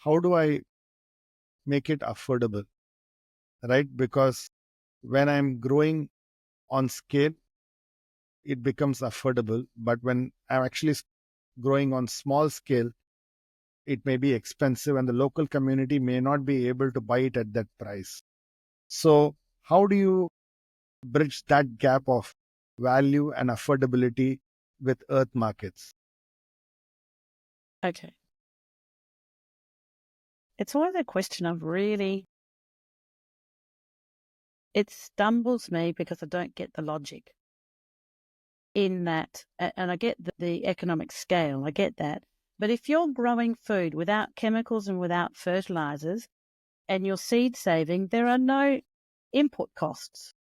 how do I make it affordable, right? Because when I'm growing on scale, it becomes affordable. But when I'm actually growing on small scale, it may be expensive and the local community may not be able to buy it at that price. So how do you bridge that gap of value and affordability with earth markets? Okay. It's always a question of really, it stumbles me because I don't get the logic in that. And I get the economic scale, I get that. But if you're growing food without chemicals and without fertilizers and you're seed saving, there are no input costs.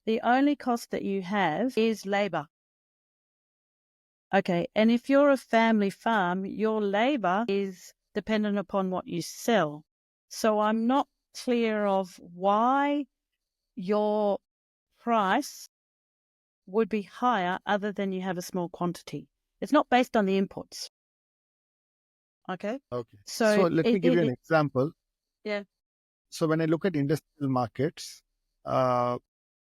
The only cost that you have is labor. Okay, and if you're a family farm, your labor is dependent upon what you sell. So I'm not clear of why your price would be higher other than you have a small quantity. It's not based on the inputs. Okay? Okay. So Let me give you an example. Yeah. So when I look at industrial markets,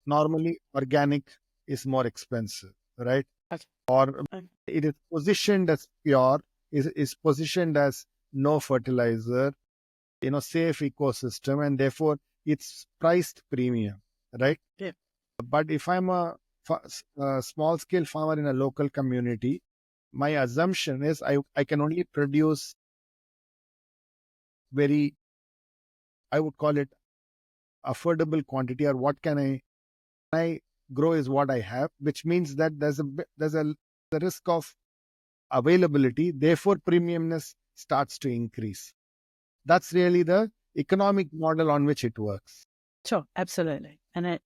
normally organic is more expensive, right? Okay. Or it is positioned as pure, is positioned as no fertilizer, safe ecosystem, and therefore it's priced premium, right? Yeah. But if I'm a small scale farmer in a local community, my assumption is I can only produce very, I would call it affordable quantity, or what can I grow is what I have, which means that there's a risk of availability, therefore premiumness starts to increase. That's really the economic model on which it works. Sure, absolutely. And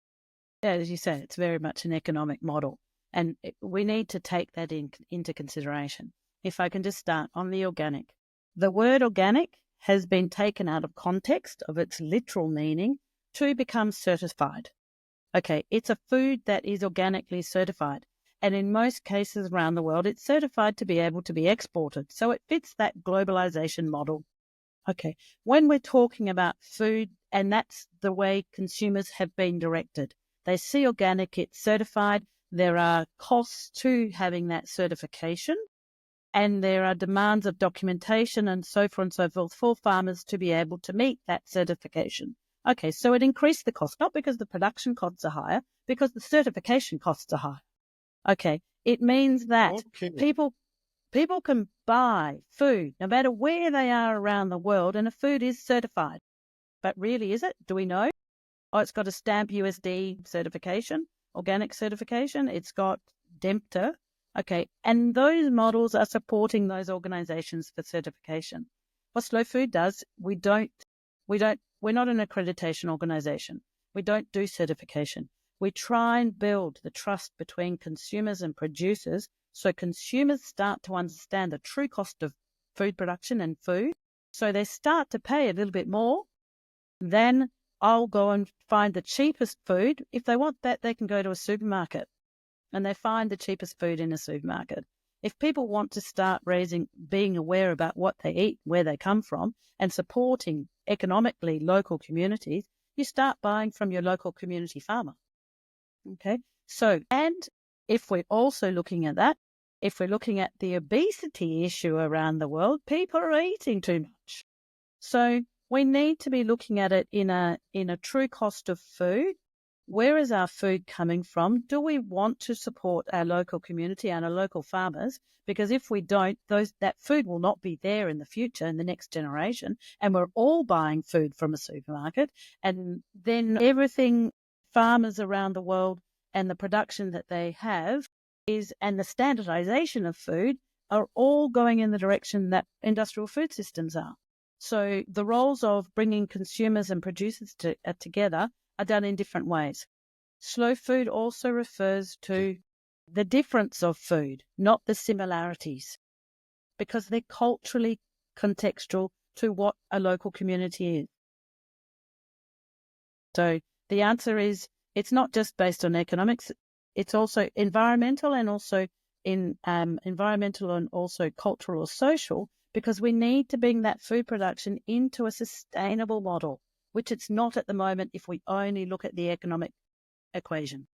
as you say, it's very much an economic model. And we need to take that into consideration. If I can just start on the organic. The word organic has been taken out of context of its literal meaning to become certified. Okay, it's a food that is organically certified. And in most cases around the world, it's certified to be able to be exported. So it fits that globalization model. Okay, when we're talking about food, and that's the way consumers have been directed. They see organic, it's certified. There are costs to having that certification, and there are demands of documentation and so forth and so forth for farmers to be able to meet that certification. Okay, so it increased the cost, not because the production costs are higher, because the certification costs are higher. Okay, it means that people can buy food no matter where they are around the world, and a food is certified. But really, is it? Do we know? Oh, it's got a stamp USD certification, organic certification. It's got DEMTA. Okay, and those models are supporting those organizations for certification. What Slow Food does, we're not an accreditation organization. We don't do certification. We try and build the trust between consumers and producers so consumers start to understand the true cost of food production and food. So they start to pay a little bit more. Then I'll go and find the cheapest food. If they want that, they can go to a supermarket and they find the cheapest food in a supermarket. If people want to start being aware about what they eat, where they come from, and supporting economically local communities, you start buying from your local community farmer. Okay. So, and if we're also looking at that, if we're looking at the obesity issue around the world, people are eating too much. So we need to be looking at it in a true cost of food. Where is our food coming from? Do we want to support our local community and our local farmers? Because if we don't, that food will not be there in the future, in the next generation, and we're all buying food from a supermarket, and then everything farmers around the world and the production that they have and the standardization of food are all going in the direction that industrial food systems are. So the roles of bringing consumers and producers together are done in different ways. Slow food also refers to the difference of food, not the similarities, because they're culturally contextual to what a local community is. So the answer is it's not just based on economics, it's also environmental and also environmental and also cultural or social, because we need to bring that food production into a sustainable model, which it's not at the moment if we only look at the economic equation.